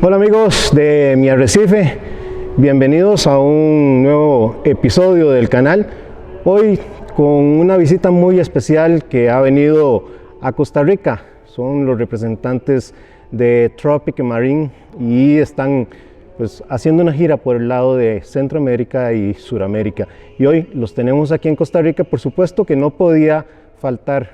Hola amigos de mi Arrecife, bienvenidos a un nuevo episodio del canal. Hoy con una visita muy especial que ha venido a Costa Rica. Son los representantes de Tropic Marin y están haciendo una gira por el lado de Centroamérica y Suramérica. Y hoy los tenemos aquí en Costa Rica. Por supuesto que no podía faltar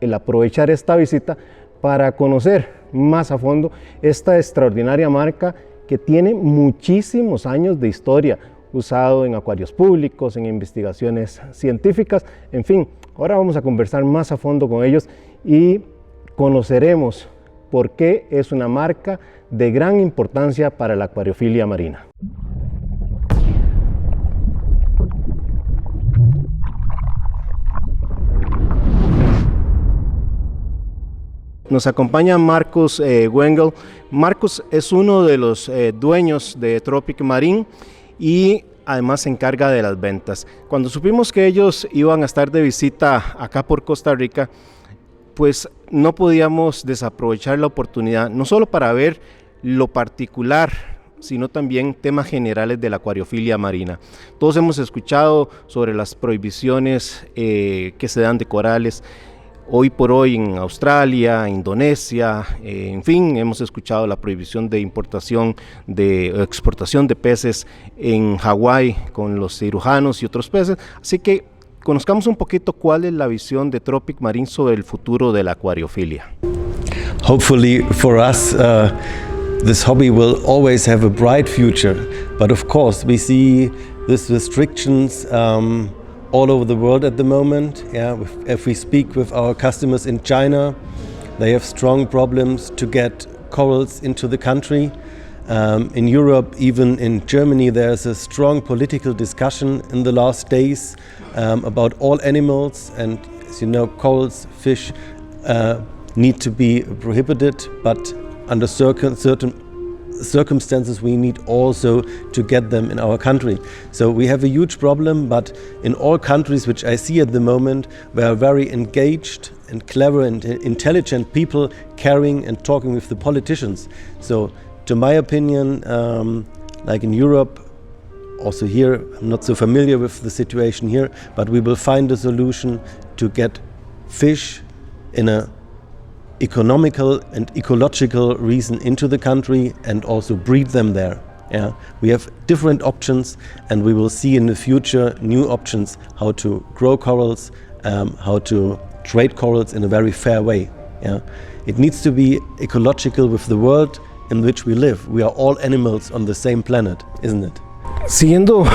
el aprovechar esta visita para conocer más a fondo esta extraordinaria marca que tiene muchísimos años de historia, usado en acuarios públicos, en investigaciones científicas, en fin. Ahora vamos a conversar más a fondo con ellos y conoceremos por qué es una marca de gran importancia para la acuariofilia marina. Nos acompaña Marcos Wengel. Marcos es uno de los dueños de Tropic Marin y además se encarga de las ventas. Cuando supimos que ellos iban a estar de visita acá por Costa Rica, pues no podíamos desaprovechar la oportunidad, no solo para ver lo particular, sino también temas generales de la acuariofilia marina. Todos hemos escuchado sobre las prohibiciones que se dan de corales, hoy por hoy en Australia, Indonesia, en fin, hemos escuchado la prohibición de importación, de exportación de peces en Hawái con los cirujanos y otros peces. Así que conozcamos un poquito cuál es la visión de Tropic Marin sobre el futuro de la acuariofilia. Hopefully for us, this hobby will always have a bright future. But of course, we see these restrictions all over the world at the moment. If we speak with our customers in China, they have strong problems to get corals into the country. In Europe, even in Germany, there's a strong political discussion in the last days about all animals, and as you know, corals, fish need to be prohibited, but under certain circumstances we need also to get them in our country. So we have a huge problem, but in all countries which I see at the moment, we are very engaged and clever and intelligent people caring and talking with the politicians. So to my opinion, like in Europe, also here, I'm not so familiar with the situation here, but we will find a solution to get fish in a economical and ecological reason into the country and also breed them there. We have different options, and we will see in the future new options how to grow corals, how to trade corals in a very fair way. It needs to be ecological with the world in which we live. We are all animals on the same planet, isn't it? Siguiendo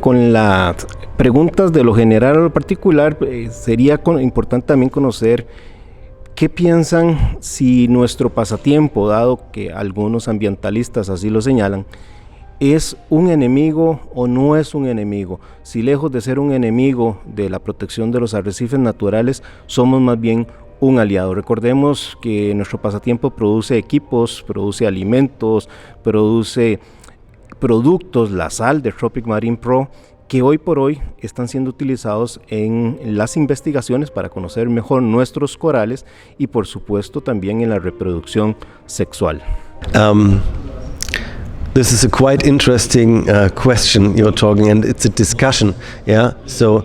con las preguntas de lo general a lo particular, sería importante también conocer ¿qué piensan si nuestro pasatiempo, dado que algunos ambientalistas así lo señalan, es un enemigo o no es un enemigo? Si lejos de ser un enemigo de la protección de los arrecifes naturales, somos más bien un aliado. Recordemos que nuestro pasatiempo produce equipos, produce alimentos, produce productos, la sal de Tropic Marin Pro, que hoy por hoy están siendo utilizados en las investigaciones para conocer mejor nuestros corales y por supuesto también en la reproducción sexual. This is a quite interesting question you're talking, and it's a discussion. So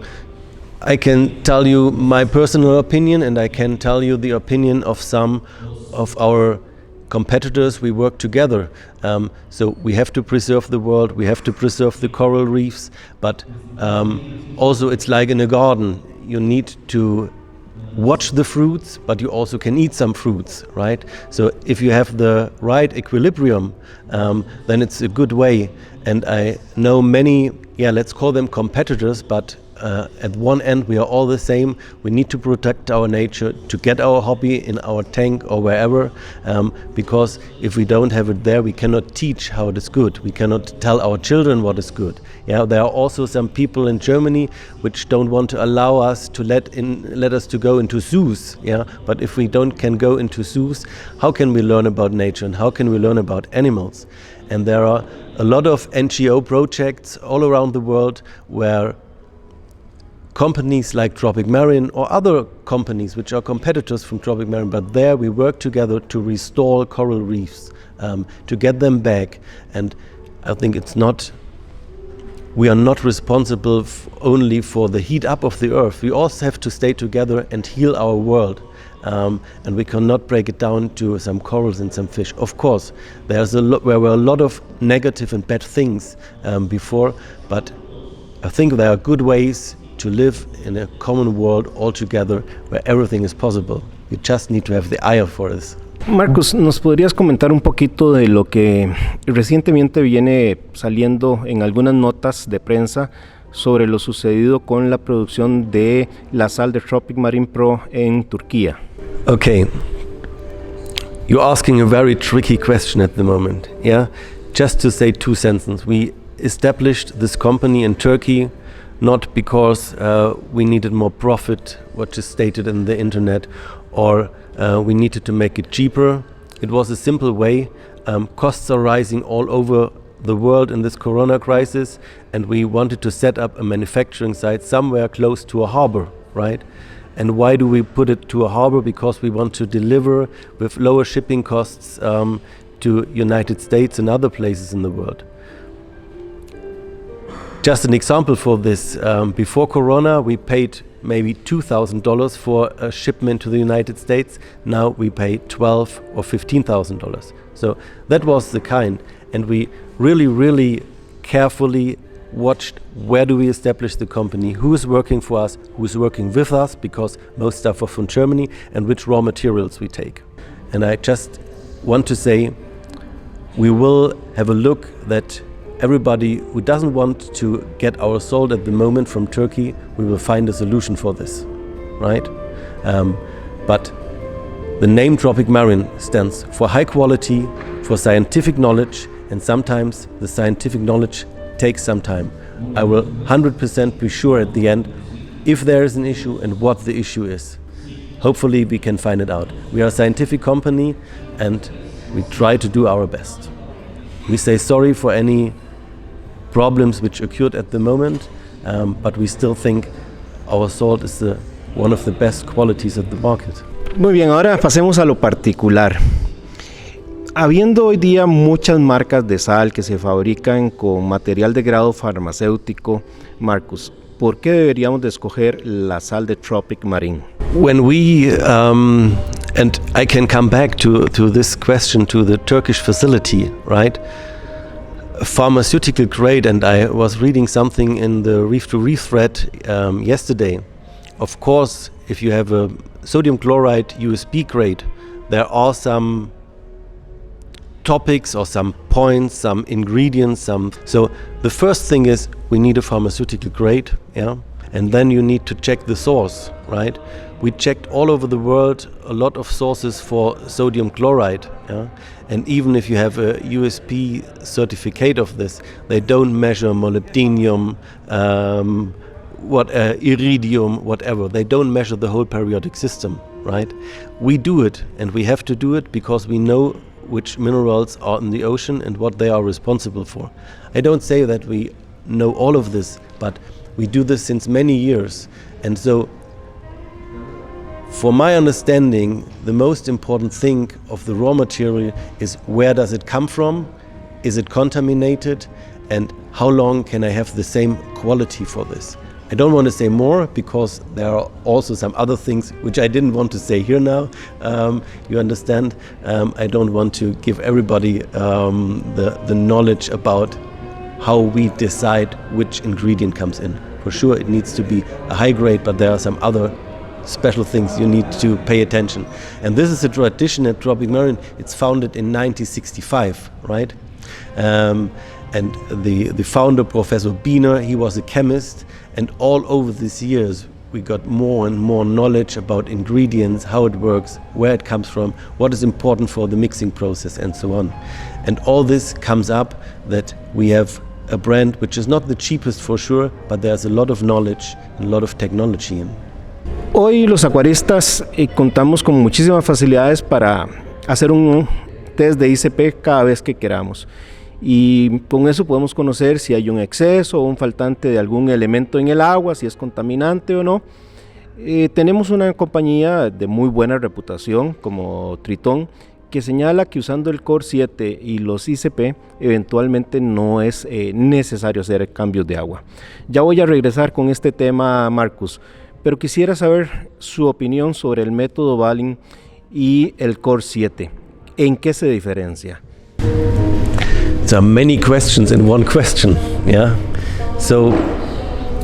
I can tell you my personal opinion, and I can tell you the opinion of some of our competitors. We work together, so we have to preserve the world, we have to preserve the coral reefs, but also it's like in a garden. You need to watch the fruits, but you also can eat some fruits, right? So if you have the right equilibrium, then it's a good way. And I know many, let's call them competitors, but at one end we are all the same. We need to protect our nature to get our hobby in our tank or wherever, because if we don't have it there, we cannot teach how it is good. We cannot tell our children what is good. There are also some people in Germany which don't want to allow us to let us to go into zoos. But if we can go into zoos, how can we learn about nature and how can we learn about animals? And there are a lot of NGO projects all around the world where companies like Tropic Marin or other companies which are competitors from Tropic Marin, but there we work together to restore coral reefs, to get them back. And I think we are not responsible only for the heat up of the earth. We also have to stay together and heal our world. And we cannot break it down to some corals and some fish. Of course, there were a lot of negative and bad things before, but I think there are good ways to live in a common world all together where everything is possible. You just need to have the eye for this. Marcus, ¿nos podrías comentar un poquito de lo que recientemente viene saliendo en algunas notas de prensa sobre lo sucedido con la producción de la sal de Tropic Marin Pro en Turquía? Okay, you're asking a very tricky question at the moment. Yeah, just to say two sentences. We established this company in Turkey not because we needed more profit, what is stated in the internet, or we needed to make it cheaper. It was a simple way. Costs are rising all over the world in this corona crisis, and we wanted to set up a manufacturing site somewhere close to a harbor, right? And why do we put it to a harbor? Because we want to deliver with lower shipping costs to United States and other places in the world. Just an example for this, before Corona we paid maybe $2,000 for a shipment to the United States. Now we pay $12,000 or $15,000. So that was the kind, and we really carefully watched where do we establish the company, who is working for us, who is working with us, because most stuff are from Germany, and which raw materials we take. And I just want to say we will have a look that everybody who doesn't want to get our salt at the moment from Turkey, we will find a solution for this, right? But the name Tropic Marin stands for high quality, for scientific knowledge, and sometimes the scientific knowledge takes some time. I will 100% be sure at the end if there is an issue and what the issue is. Hopefully we can find it out. We are a scientific company and we try to do our best. We say sorry for any problems which occurred at the moment, but we still think our salt is one of the best qualities of the market. Muy bien, ahora pasemos a lo particular. Habiendo hoy día muchas marcas de sal que se fabrican con material de grado farmacéutico, Marcus, ¿por qué deberíamos de escoger la sal de Tropic Marin? When we, and I can come back to this question, to the Turkish facility, right? Pharmaceutical grade, and I was reading something in the Reef to Reef thread yesterday. Of course, if you have a sodium chloride USB grade, there are some topics or some points, some ingredients, so the first thing is we need a pharmaceutical grade, yeah, and then you need to check the source, right? We checked all over the world a lot of sources for sodium chloride, yeah? And even if you have a USP certificate of this, they don't measure molybdenum, iridium, whatever. They don't measure the whole periodic system, right? We do it, and we have to do it because we know which minerals are in the ocean and what they are responsible for. I don't say that we know all of this, but we do this since many years. And so, for my understanding, the most important thing of the raw material is where does it come from, is it contaminated, and how long can I have the same quality for this? I don't want to say more because there are also some other things which I didn't want to say here now. You understand? I don't want to give everybody the knowledge about how we decide which ingredient comes in. For sure it needs to be a high grade, but there are some other special things you need to pay attention. And this is a tradition at Tropic Marin. It's founded in 1965, right? And the founder, Professor Biener, he was a chemist, and all over these years we got more and more knowledge about ingredients, how it works, where it comes from, what is important for the mixing process, and so on. And all this comes up that we have a brand which is not the cheapest for sure, but there's a lot of knowledge and a lot of technology in. Hoy los acuaristas contamos con muchísimas facilidades para hacer un test de ICP cada vez que queramos. y con eso podemos conocer si hay un exceso o un faltante de algún elemento en el agua, si es contaminante o no. Tenemos una compañía de muy buena reputación como Tritón, que señala que usando el Core 7 y los ICP eventualmente no es necesario hacer cambios de agua. Ya voy a regresar con este tema, Marcus, pero quisiera saber su opinión sobre el método Balling y el Core 7. ¿En qué se diferencia? There are many questions in one question, yeah. So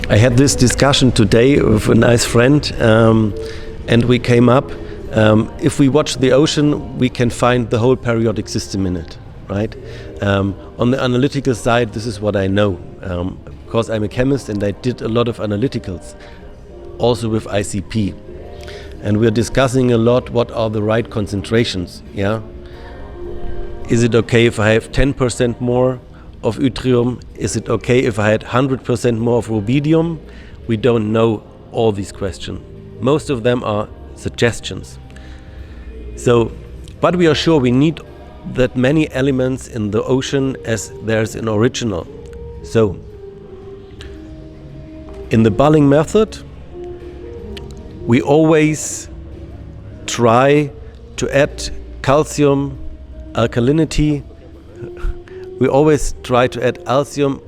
I had this discussion today with a nice friend, and we came up. If we watch the ocean, we can find the whole periodic system in it, right? On the analytical side, this is what I know, because I'm a chemist and I did a lot of analyticals, also with ICP. And we're discussing a lot what are the right concentrations, yeah? Is it okay if I have 10% more of yttrium? Is it okay if I had 100% more of rubidium? We don't know all these questions. Most of them are suggestions. So, but we are sure we need that many elements in the ocean as there's an original. So, in the Balling method, we always try to add calcium, alkalinity. We always try to add calcium,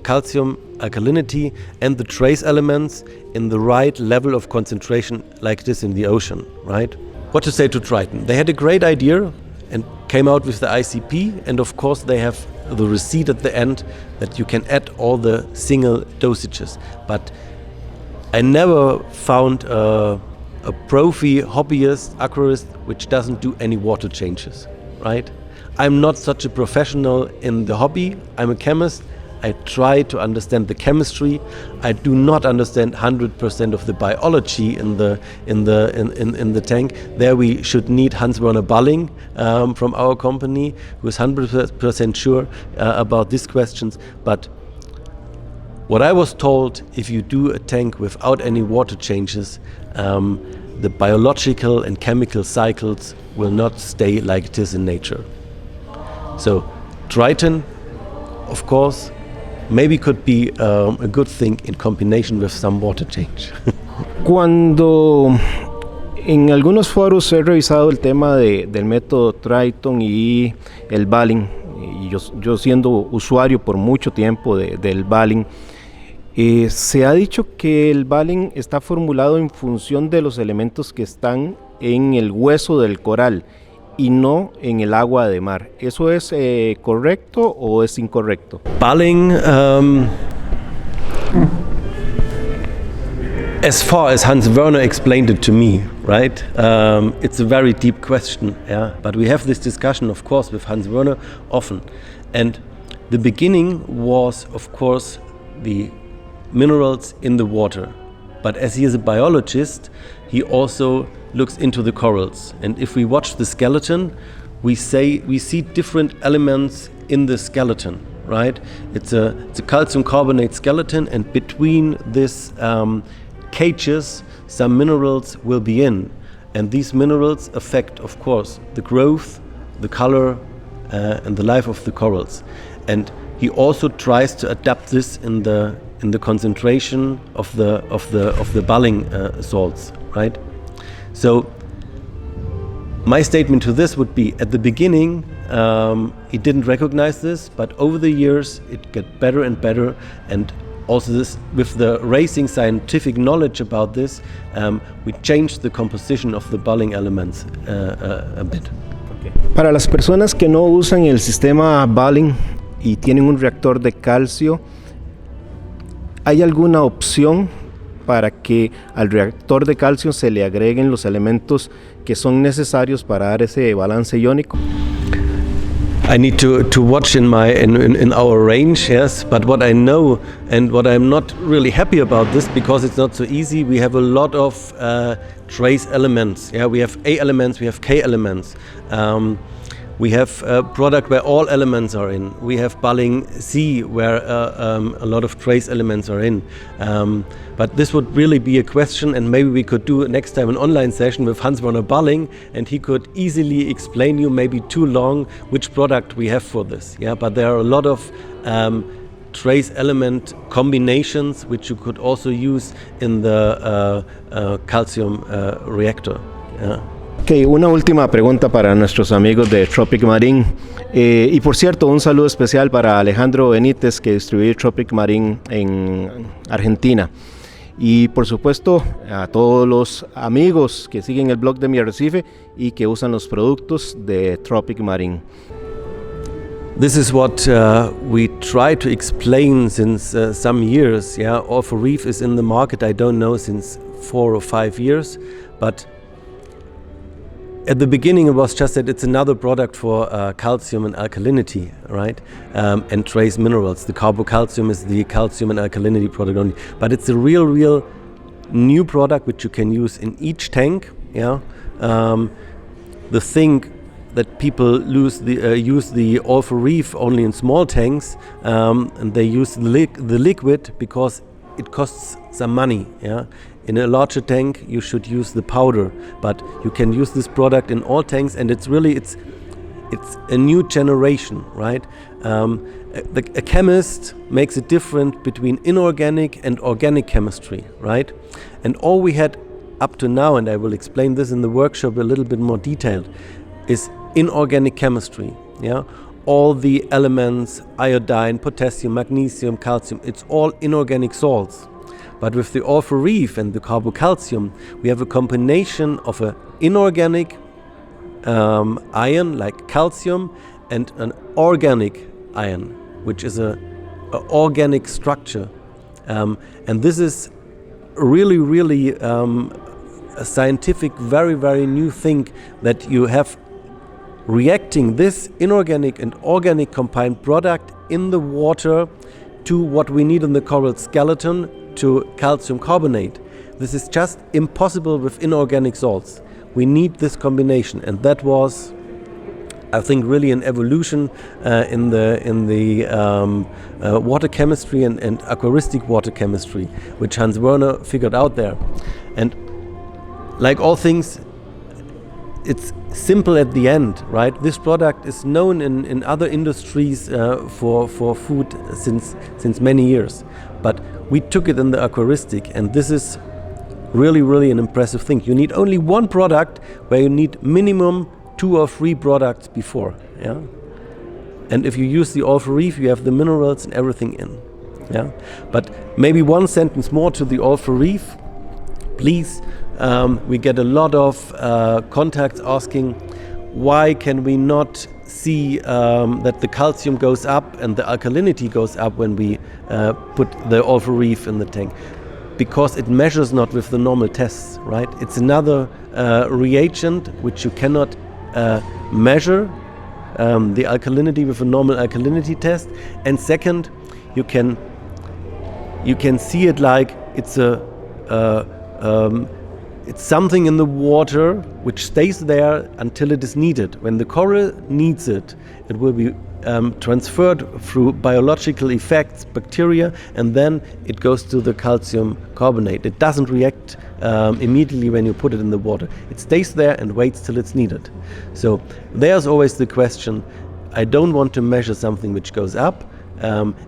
alkalinity, and the trace elements in the right level of concentration, like this in the ocean, right? What to say to Triton? They had a great idea and came out with the ICP, and of course they have the receipt at the end that you can add all the single dosages. But I never found a profi hobbyist aquarist which doesn't do any water changes, right? I'm not such a professional in the hobby. I'm a chemist. I try to understand the chemistry. I do not understand 100% of the biology in the tank. There we should need Hans-Werner Balling from our company, who is 100% sure about these questions. But what I was told, if you do a tank without any water changes, the biological and chemical cycles will not stay like it is in nature. So Triton, of course, maybe could be a good thing in combination with some water change. Cuando en algunos foros he revisado el tema del método Triton y el Balling, y yo siendo usuario por mucho tiempo del Balling, se ha dicho que el Balling está formulado en función de los elementos que están en el hueso del coral y no en el agua de mar. ¿Eso es correcto o es incorrecto? Balling, as far as Hans-Werner explained it to me, right? It's a very deep question, yeah. But we have this discussion, of course, with Hans-Werner often. And the beginning was, of course, the minerals in the water. But as he is a biologist, he also looks into the corals. And if we watch the skeleton, we see different elements in the skeleton, right? It's a calcium carbonate skeleton, and between this cages, some minerals will be in. And these minerals affect, of course, the growth, the color, and the life of the corals. And he also tries to adapt this in the concentration of the Balling salts, right? So my statement to this would be, at the beginning, he didn't recognize this, but over the years it got better and better, and also this, with the racing scientific knowledge about this, we changed the composition of the Balling elements a bit. Okay. Para las personas que no usan el sistema Balling y tienen un reactor de calcio, ¿hay alguna opción para que al reactor de calcio se le agreguen los elementos que son necesarios para dar ese balance iónico? I need to watch in our range, yes. But what I know and what I'm not really happy about this, because it's not so easy, we have a lot of trace elements. Yeah, we have A elements, we have K elements. We have a product where all elements are in. We have Balling C, where a lot of trace elements are in. But this would really be a question, and maybe we could do next time an online session with Hans-Werner Balling, and he could easily explain you, maybe too long, which product we have for this. Yeah, but there are a lot of trace element combinations which you could also use in the calcium reactor. Yeah. Ok, una última pregunta para nuestros amigos de Tropic Marin. Y por cierto, un saludo especial para Alejandro Benítez, que distribuye Tropic Marin en Argentina. Y por supuesto a todos los amigos que siguen el blog de Mi Arrecife y que usan los productos de Tropic Marin. This is what we try to explain since some years. Yeah, All For Reef is in the market, I don't know, since 4 or 5 years, but at the beginning it was just that it's another product for calcium and alkalinity, right? And trace minerals. The carbocalcium is the calcium and alkalinity product only, but it's a real new product which you can use in each tank. Yeah, the thing that people use the All For Reef only in small tanks, and they use the liquid because it costs some money. Yeah, in a larger tank you should use the powder, but you can use this product in all tanks, and it's a new generation, right? A chemist makes a difference between inorganic and organic chemistry, right? And all we had up to now, and I will explain this in the workshop a little bit more detailed, is inorganic chemistry. Yeah, all the elements, iodine, potassium, magnesium, calcium, it's all inorganic salts. But with the All For Reef and the carbocalcium, we have a combination of an inorganic ion like calcium and an organic ion, which is a organic structure. And this is really a scientific, very new thing, that you have reacting this inorganic and organic combined product in the water to what we need in the coral skeleton, to calcium carbonate. This is just impossible with inorganic salts. We need this combination, and that was, I think, really an evolution in the water chemistry and aquaristic water chemistry, which Hans Werner figured out there. And like all things, it's simple at the end, right? This product is known in other industries for food since many years, but we took it in the aquaristic, and this is really an impressive thing. You need only one product where you need minimum 2 or 3 products before. Yeah, and if you use the All For Reef, you have the minerals and everything in. Yeah, but maybe one sentence more to the All For Reef, please. We get a lot of contacts asking, why can we not see that the calcium goes up and the alkalinity goes up when we put the All For Reef in the tank? Because it measures not with the normal tests, right? It's another reagent which you cannot measure the alkalinity with a normal alkalinity test. And second, you can see it like it's it's something in the water which stays there until it is needed. When the coral needs it, it will be transferred through biological effects, bacteria, and then it goes to the calcium carbonate. It doesn't react immediately when you put it in the water. It stays there and waits till it's needed. So there's always the question, I don't want to measure something which goes up.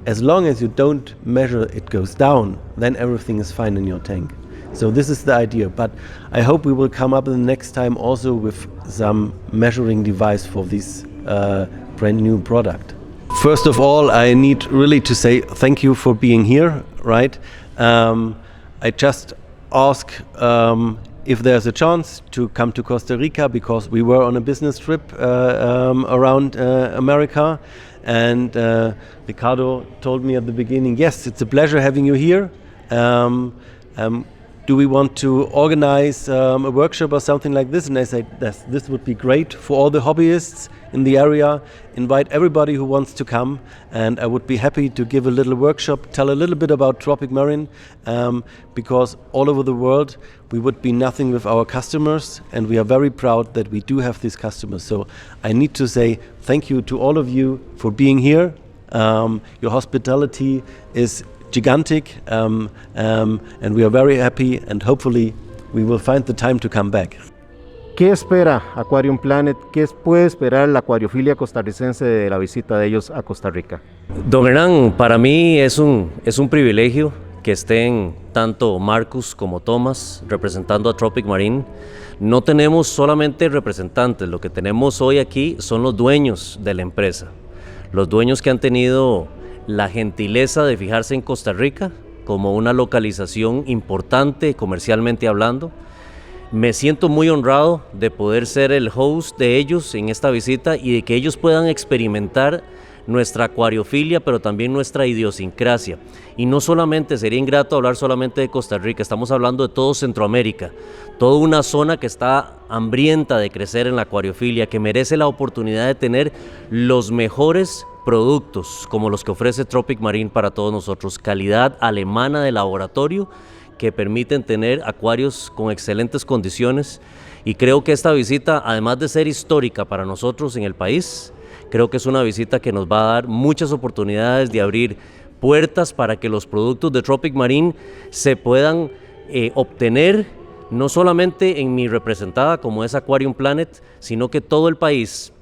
As long as you don't measure it goes down, then everything is fine in your tank. So this is the idea, but I hope we will come up the next time also with some measuring device for this brand new product. First of all, I need really to say thank you for being here, right? I just ask if there's a chance to come to Costa Rica, because we were on a business trip around America, and Ricardo told me at the beginning, yes, it's a pleasure having you here. do we want to organize a workshop or something like this? And I said, this would be great for all the hobbyists in the area. Invite everybody who wants to come, and I would be happy to give a little workshop, tell a little bit about Tropic Marin, because all over the world we would be nothing with our customers, and we are very proud that we do have these customers. So I need to say thank you to all of you for being here. Your hospitality is gigantic, and we are very happy, and hopefully we will find the time to come back. ¿Qué espera Aquarium Planet? ¿Qué puede esperar la acuariofilia costarricense de la visita de ellos a Costa Rica? Don Hernán, para mí es un privilegio que estén tanto Marcus como Thomas representando a Tropic Marin. No tenemos solamente representantes, lo que tenemos hoy aquí son los dueños de la empresa, los dueños que han tenido la gentileza de fijarse en Costa Rica como una localización importante comercialmente hablando. Me siento muy honrado de poder ser el host de ellos en esta visita y de que ellos puedan experimentar nuestra acuariofilia, pero también nuestra idiosincrasia. Y no solamente, sería ingrato hablar solamente de Costa Rica, estamos hablando de todo Centroamérica, toda una zona que está hambrienta de crecer en la acuariofilia, que merece la oportunidad de tener los mejores productos como los que ofrece Tropic Marin para todos nosotros, calidad alemana de laboratorio, que permiten tener acuarios con excelentes condiciones, y creo que esta visita, además de ser histórica para nosotros en el país, creo que es una visita que nos va a dar muchas oportunidades de abrir puertas para que los productos de Tropic Marin se puedan obtener no solamente en mi representada como es Aquarium Planet, sino que todo el país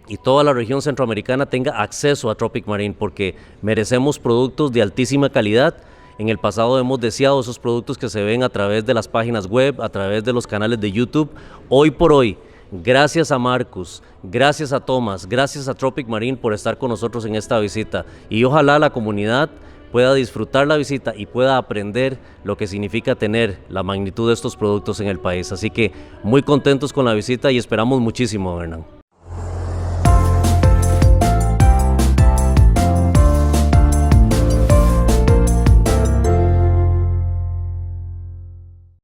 y toda la región centroamericana tenga acceso a Tropic Marin, porque merecemos productos de altísima calidad. En el pasado hemos deseado esos productos que se ven a través de las páginas web, a través de los canales de YouTube. Hoy por hoy, gracias a Marcus, gracias a Thomas, gracias a Tropic Marin por estar con nosotros en esta visita, y ojalá la comunidad pueda disfrutar la visita y pueda aprender lo que significa tener la magnitud de estos productos en el país. Así que muy contentos con la visita y esperamos muchísimo, Hernán.